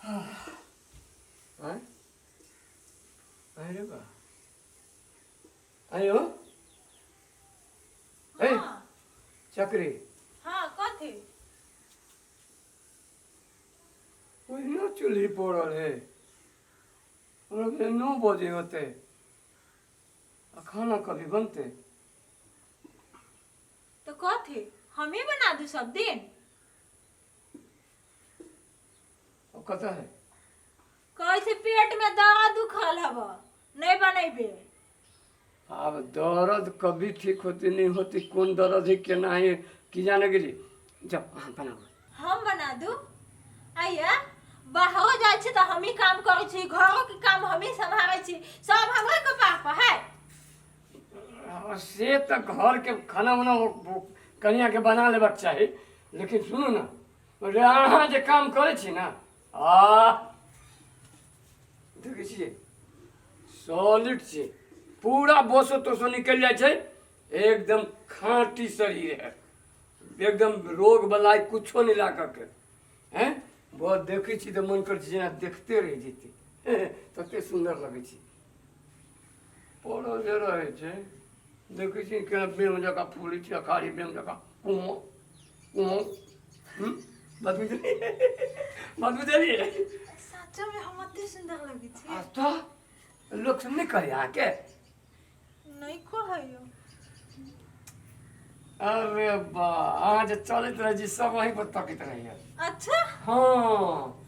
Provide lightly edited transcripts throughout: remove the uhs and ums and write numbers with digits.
हैं? अरे बा आयो ए हाँ चक्री हाँ कथी कोई ना चूल्ही पड़ल है हमरा के 9 बजे होते आ खाना कभी बनते तो कथी हम ही बना दू सब दिन अब कता है कैसे पेट में दर्द दुखल हब नहीं बनेबे अब दर्द कभी ठीक होती नहीं होती कौन दर्द है केना है की जाने के लिए जब हाँ बनाओ हम बना दू आइया बाहर जाइ छी तो हम ही काम करै छी घरों के काम हम ही संभालै छी सब हमरे कपार पर है अब से तो घर के खाना वाना कनिया के बना लेबाक चाही लेकिन सुनू ना अरे अहाँ जे काम करे छी ना देखे छियै सॉलिड छै पूरा बोसो तोसो निकल जाए छै एकदम खाँटी शरीर है एकदम रोग बलाई कुछो नहीं ला के हैं बहुत देखै छी तो मन कर जेना देखते रह जेती तते सुंदर लगे छी पड़ल जे रहे छै देखै छी केना बेम जकाँ फूलै छै अखाड़ी बेम जकाँ कुमो कुमो बात बुझलियै सच में हम अति सुंदर लगे छी आ तो लोग सब नहीं कहे यहाँ के नहीं कहैयो अरे बा अहाँ जे चलैत रहे छी सब वहीं पर तकैत रहिए अच्छा हाँ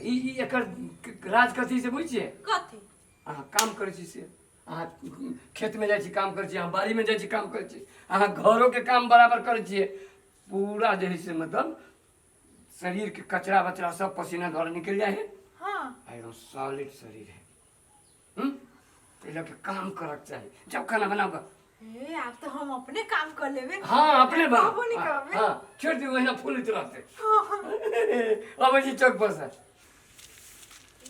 ई एकर राज कथी से बुझै छियै कथी अहाँ काम करै छी से अहाँ खेत में जाइ छी काम करै छी अहाँ बाड़ी में जाइ छी काम करै छी अहाँ घरों के काम बराबर करै छियै पूरा जे है से मतलब शरीर के कचरा बचरा सब पसीना द्वारा निकल जाए है हाँ एकदम सॉलिड शरीर है ताहि के काम करक चाहिए जब खाना बनाओगा ए अब तो हम अपने काम कर लेबे हाँ अपने बना कहबो नहीं करबे हाँ छोड़ दी वही फूलित रहते अब जी चौक पर से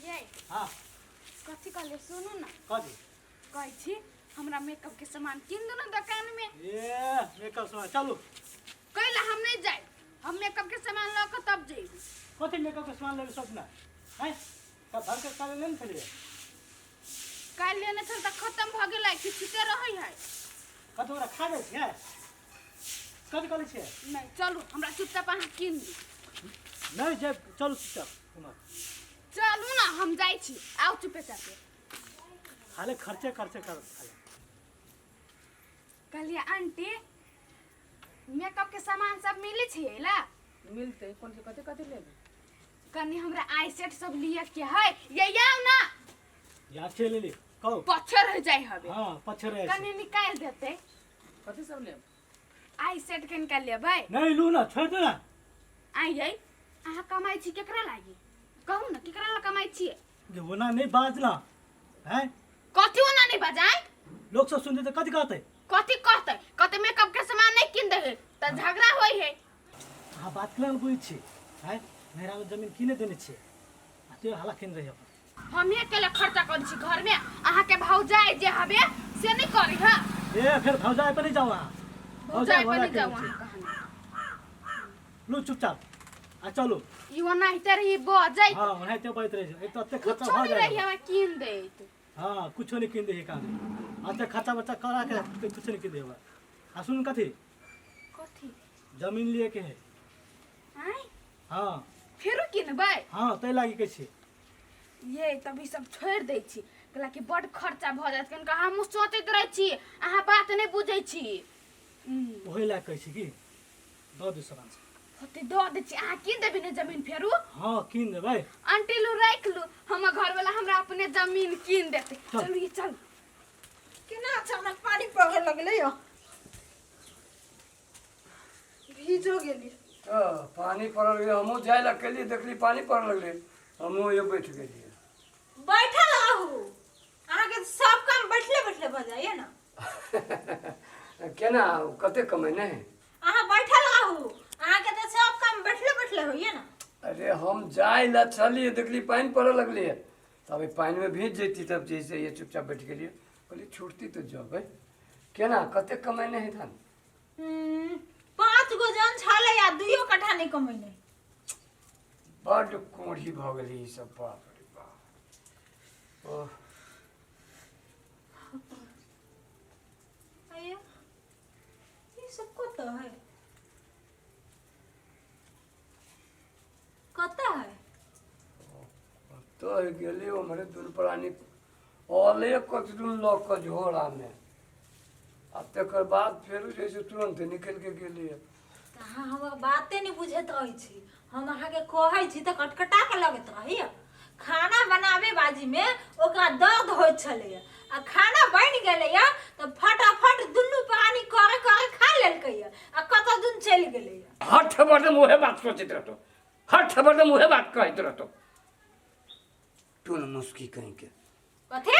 ये हाँ कथी कहले सुनू ना कथी कहै छी हमरा मेकअप के सामान किन दो ना दुकान में ये मेकअप समय चलू कैला हम नहीं जाए हम मेकअप के सामान ल के तब जेबी कथी मेकअप के सामान लेके सोचना है तब भर के काले लेन चलिए काल लेने छल त खत्म भ गेलै कि छिटे रहै है कथी ओरा खा दे छै कथी करै छै नहीं चलू हमरा चुपचाप अहाँ किन दी नहीं जे चलू चुपचाप कुमार चलू ना हम जाइ छी आउ चुपे चापे खाले खर्चे खर्चे कर खाले कहलिए आंटी मेकअप के सामान सब मिले छै ला मिलते कौन से कथी कथी लेबे कनी हमरा आई सेट सब लिए के है ये आओ ना या चले ले कहो पछर रह जाय हबे हां पछर है कनी निकाल देते कथी सब लेब आई सेट के निकाल लेबै नहीं लू ना छोड़ दे ना आई अहाँ कमाई छी केकरा लागी कहू ना केकरा ला कमाई छी जे ओना नहीं बाजना हैं कथी ओना नहीं बजाय लोग सब सुनते तो कथी कहते कथी कहते कहते मेकअप के सामान नहीं किन दे त झगड़ा होई है हां बात करन बुझ छी हैं मेरा में जमीन किने देने छी आ ते हाला किन रही अपन हम ये केले खर्चा कर छी घर में अहाँ के भौजाई जे हबे से नहीं करी हां ए फिर भौजाई पे नहीं जाओ वहां भौजाई पर नहीं जाओ अहाँ कहानी लो चुपचाप आ चलो ई ओना हिते रही बजाई हां वहां ते बैठ रहे एक तो अत्ते खर्चा कुछ हो नहीं रही जाए हम किन दे हां कुछ नहीं किन दे का अत्ते खर्चा बच्चा करा के तो कुछ नहीं किन देबा आ सुन कथी कथी जमीन लिए के है हैं हां फेरो किनबै हां तै लागी के छी ये तभी सब छोड़ दै छी कला कि बड़ खर्चा भ जात कन हम सोचैत रह छी अहाँ बात नहीं बुझै छी ओहे ला कहै छी की दो दू सामान होते दो दे छी अहाँ किन देबी ने जमीन फेरू हां किन देबै आंटी लू राख लू हम घर वाला हमरा अपने जमीन किन देते चल। चलू ये चल केना अचानक पानी पड़े लगले यो भीजो गेली पानी पड़ल गए हमहूँ जाए ला के लिए देखली पानी पड़ल लगले हमहूँ ये बैठ गेलिए बैठल रहू अहाँ के सब काम बैठले बैठले भ जाइए ना केना कते कमाई नहीं अहाँ बैठल रहू अहाँ के तो सब काम बैठले बैठले होइए ना अरे हम जाए ला चलिए देखली पानी पड़े लगली है तब पानी में भीज जेती तब जैसे ये चुपचाप बैठ गेलिए कहली छूटती तो जब है केना कते कमाई नहीं धान 5 गो जन छले या 2 कट्ठा नहीं कमैले बड कोढ़ी भऽ गेली ई सब, बाप रे बाप। ओह आइया ये सब कत है? कत है? तो गेली हमरे दूर प्राणी ओले कतदून लऽ कऽ झोरामे, आ तकर बाद फेर जैसे तुरंत निकल के गेली है। कहाँ हमर बाते नहीं बुझैत रहै छी। हम अहाँके कहै छी तऽ कटकटा के लगैत रहैया। खाना बनाबे बाजी में ओकरा दर्द होइत छलैया, आ खाना बनि गेलैया तऽ फटाफट दुनू प्राणी करे करे खा लेलकैया आ कतऽ दिन चलि गेलैया। हठ बड़ मुहे बात सोचैत रहतो, हठ बड़ मुहे बात कहैत रहतो। टून मुस्की कहीं के कथी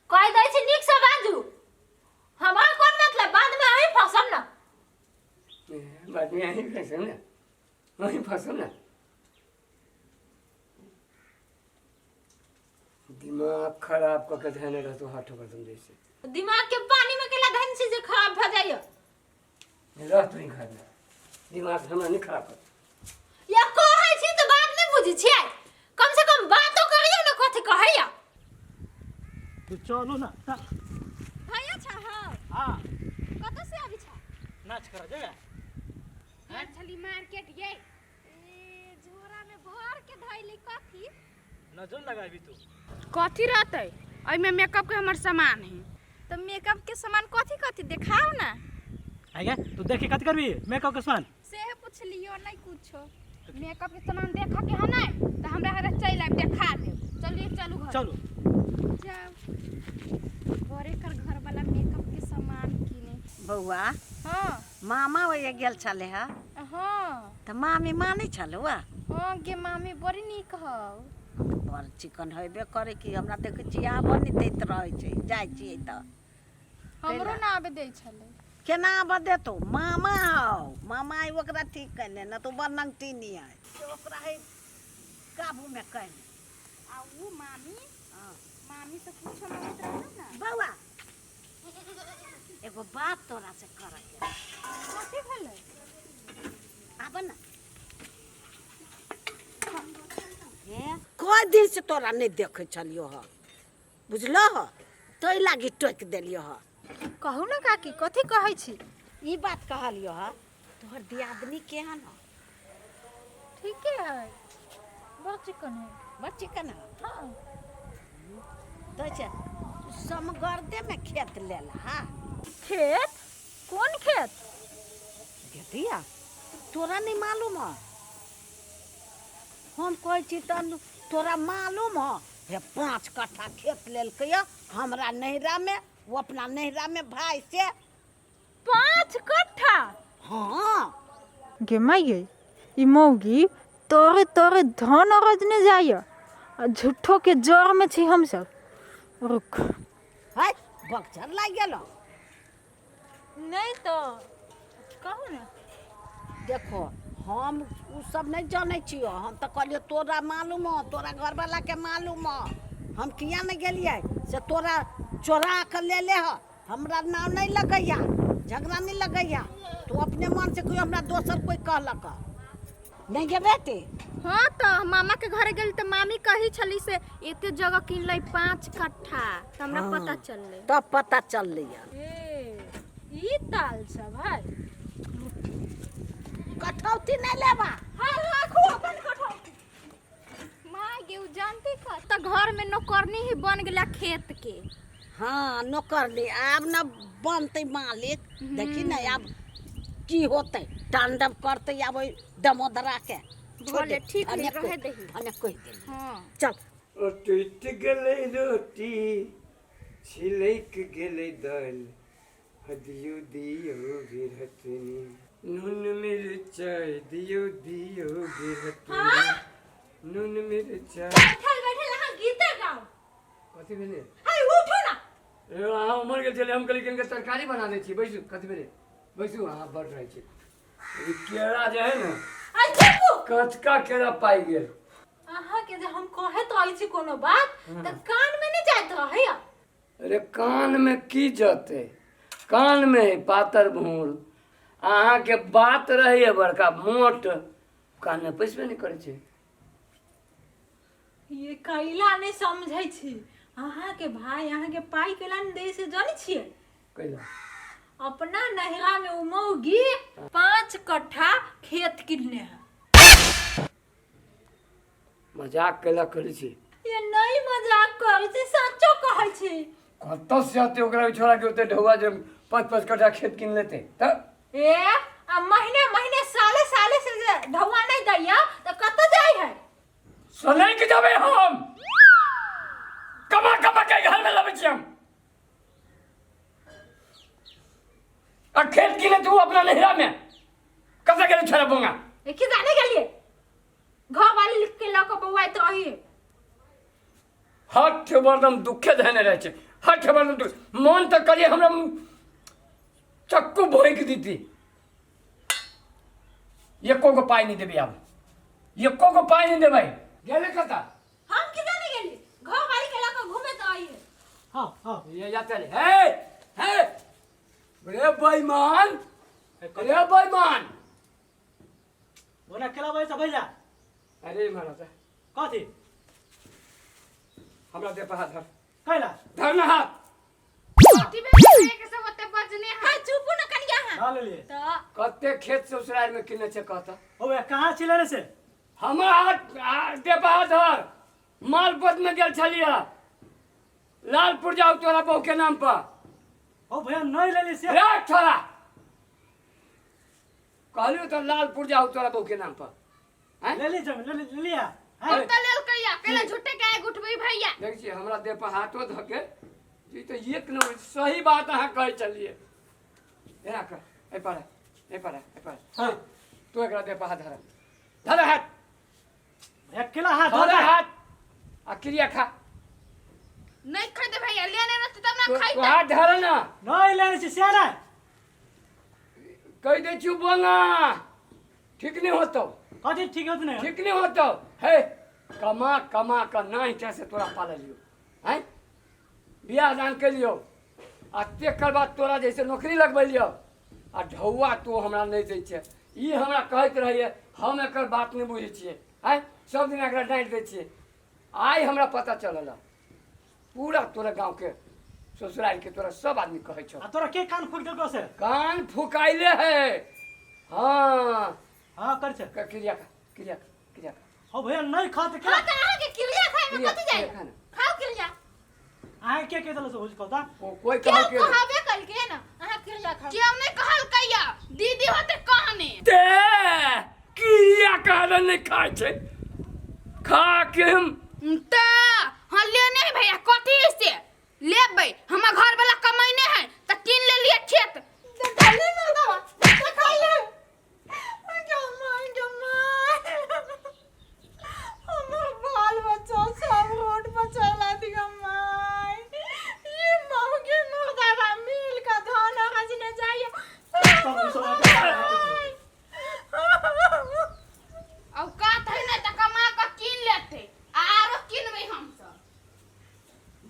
कह दै छी? नीक से बाजू, हमरा कोन मतलब? बाद में अहीं फसब ना। बाद में यहीं फंसम ना, वहीं फंसम ना। दिमाग खराब कऽ के धैने रहतो हठ बर्तन जैसे। दिमाग के पानी में केला धन से जे खराब भ जाइया। रह तू घर में, दिमाग हमरा नहीं खराब कर। या कहै छी तऽ बात नहीं बुझै छियै? कम से कम बातो करियो ना, कथी कहैया। तू चलो ना भैया छ हाँ कतऽ से आबी छ? नाच करा जगह गेल छली मार्केट ये ए झोरा में भर के धइली कथी नजर लगाबी तू। कथी रहतै एमे? मेकअप के हमर सामान है। तो मेकअप के सामान कथी कथी दिखाओ ना। आइगा तू देख के कथी करबी मेकअप के सामान? से पूछलियो नहीं कुछो। मेकअप के सामान देखा के है ना तो हमरा हरे चल आब देखा दे। चलिए चलू घर चलो जाओ। बड़े कर घर वाला मेकअप के सामान किने। बौआ हां मामा ओए गेल छले हा हां त मामी मानै छलो वा हां गे मामी बड़ी नीक हौ। बड़ चिकन हेबे करे कि हमरा देखै छी आबऽ नहि दैत रहै छै, जाइ छियै तऽ हमरो ना आबे दै छले। केना आबऽ देतो? मामा हौ, मामा आई ओकरा ठीक कैले न तो बनंगटी नहीं है तो ओकरा है काबू में कैले। आ वो मामी मामी तो कुछो मत रहलो ना। बौआ एगो बात तोरा से करे कथी भेलै? आब ना कई दिन से तोरा नहीं देखे छलियो ह, बुझलो ह, तै लागी टोक देलियो ह। कहू ना काकी, कथी कहै छी? ई बात कहलियो ह तोहर दियादनी केहन ह? ठीक है, बहुत चिकन है। बड़ चिकन ह। हाँ तो छे समगर्दे में खेत लेला हा। खेत? कौन खेत? देखिया तोरा नहीं मालूम ह? हम कहै छी त तोरा मालूम ह? हे 5 कट्ठा खेत लेलकै हमरा नैहरा में, वो अपना नैहरा में भाई से। 5 कट्ठा? हाँ गे माये ई मौगी तोरे तोरे धन अरजने जाइए, झूठो के जड़ में छी हम सब। रुक है बक्सर लाग गेलो। नहीं तो कहू ना। देखो हम उ सब नहीं जाने छियो, हम तो कहलियो तोरा मालूम हो, तोरा घर वाला के मालूम हो। हम किया नहीं गेलिए से तोरा चोरा के ले ले हो। हमरा नाम नहीं लगैया, झगड़ा नहीं लगैया। तू अपने मन से कोई हमरा दोसर कोई कहलक नहीं गे बेटी। हाँ तो मामा के घरे गेल तो मामी कही छली से एते जगह किन लै 5 कट्ठा त हमरा हाँ। पता चलले। तब पता चल लिया ई ताल सब है। कठौती नहीं लेबा। हाँ राखू अपन कठौती। माँ गे उ जानती का त घर में नौकरनी ही बन गेला खेत के। हाँ नौकर ली आब न बनते मालिक। देखी न अब की होते, तांडव करते अब दमोदरा के। भले ठीक है, अनेक रहे दही। अनेक कोई दे हाँ चल। ओ टूट गेलै रोटी, छिलैक गेलै दालि, दियो दियो गिरहतनी, नून मिरचाइ दियो दियो गिरहतनी, नून मिरचाइ। बैठल बैठल अहाँ गीते गाओ। कथी भेलै? अरे उठो ना। अहाँ उमर गेल छलै, हम कहलियै कनिके तरकारी बना दै छी। बैसू, कथी भेलै? बैसू, अहाँ बड़ रहै छी। ई केरा जे है ने, चुप। कचका केरा पाइ गेल। अहाँ के जे हम कहैत रहै छी कोनो बात त कान में नहीं जाइत रहैया। अरे कान में की जते? कान में है पातर भूर। अहाँ के बात रही बड़का मोट, कान में पैसबे नहीं करे छे। ये कैला नहीं समझै छी। अहाँ के भाई अहाँ के पाई केला नहीं दे से जानी छिए। कैला अपना नहरा में उमौगी 5 कट्ठा खेत किनने है। मजाक कैला करे छे। ये नहीं मजाक कर छी, सच्चो कहै छी। कत से आते ओकरा छोड़ा के होते ढौआ जे 5-5 कट्ठा खेत किन लेते त ए आ महीने महीने साले साले से जे ढौआ नहीं दैया तो कत जाई है। सनै के जाबे हम कमा कमा के घर में लबे छी हम। आ खेत किने तू अपना नहरा में कसा के छोड़ा बोंगा। एक ही जाने के लिए घर वाली लिख के ला को बउआ तो रही। हठ बर्दम दुखे धने रहे छे। हठ बर्दम दुख मन त करिए हमरा चक्कू भोइक दीती। एको को पाई नहीं देबे अब। एको को पाई नहीं देबे। गेले कता हम की जाने के लिए घर वाली के ला को घूमे तो रही। हाँ हाँ ये जाते रे हे रे बेईमान रे बेईमान। बोला केला भाई सब भैया अरे महाराज कथी हमरा दे पर हाथ धर। कैला धर ना हाथ। कथी बे के सब ओते बजने है। हां चुप न करिया हां डाल लिए तो कते खेत ससुराल में किने छे कहता। ओए कहाँ छिले से हमरा हाथ दे पर हाथ धर। मालपत में गेल छलिया लालपुर जाऊ तोरा बहू के नाम पर। ओ भैया नहीं ले ली से रे छोरा कहलियो तो लालपुर जाऊ तोरा बहू के नाम पर। हैं ले ली जमीन ले लिया हम त लेल कहिया केला झूठे काहे गुठबई भैया। देख छी हमरा दे पर हाथो धके ई तो एक नंबर सही बात अहाँ कहे चलिए। एना कर ए पर हाँ तू एकरा दे पर हाथ धर। धर हाथ भैया केला हाथ धर धर हाथ आ क्रिया खा। नहीं खरीदे भैया लेने रहते तब ना तो खाई। हाथ धर ना नहीं ले ली से ना कह दे छी बोला ठीक नहीं होतो। कथी ठीक होत नहीं ठीक नहीं होतो हे कमा कमा का नहीं कैसे तोरा पाल लियो हैं बियाह दान के लियो आ तेकर बाद तोरा जैसे नौकरी लगबै लियो आ ढौआ तू हमरा नहीं दै छे। ई हमरा कहत रहिए हम एकर बात नहीं बुझे छिए हैं सब दिन एकरा डांट दै छिए। आई हमरा पता चलल पूरा तोरा गांव के ससुराल के तोरा सब आदमी कहै छौ। आ तोरा के कान फूट देलको से कान फुकाइले है। हाँ हाँ कर छे क्रिया का ओ भैया नहीं खाते केला हां तो अहाँ के किलिया खाए में कत जाए। खाना खाओ किलिया आए के दल से बुझ कहता कोई क्या कहा के कहावे कल के ना अहाँ किलिया खाओ। क्यों नहीं कहल कहिया दीदी होते कहने। ते किया कारण नहीं खाए छे खा के हम त हां लेने है भैया कथी से लेबै हमरा घर वाला कमाइने है त किन ले लिए खेत। डाले ना दवा तो खाई ले। जम्मा हमर बाल बच्चा सब रोड पर चला दिया माय। ये माऊ के मुर्दा मिल का धान खजने जाइए। अब का थई न त कमा के किन लेते आरो किनबै हम सब।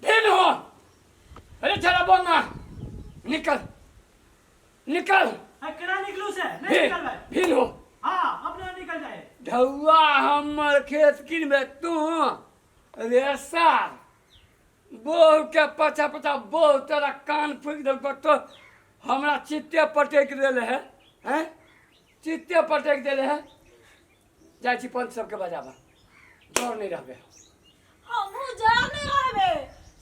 फिर हो अरे चला बोलना निकल आ केला निकलू से नहीं फिर निकल भाई फिर हो हाँ अपने निकल जाए ढौआ हमर खेत किनबे तू रेसा बोह के पचा बोह तेरा कान फूक देलको तो हमरा चित्ते पटेक देले है हैं चित्ते पटेक देले है। जाइ छी पंच सबके बजाबा डर नहीं रहबे। हमहु जा नहीं रहबे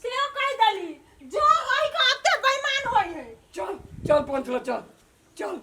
से कह दली जो रही का अते बेईमान होई है। चल पंच लो चल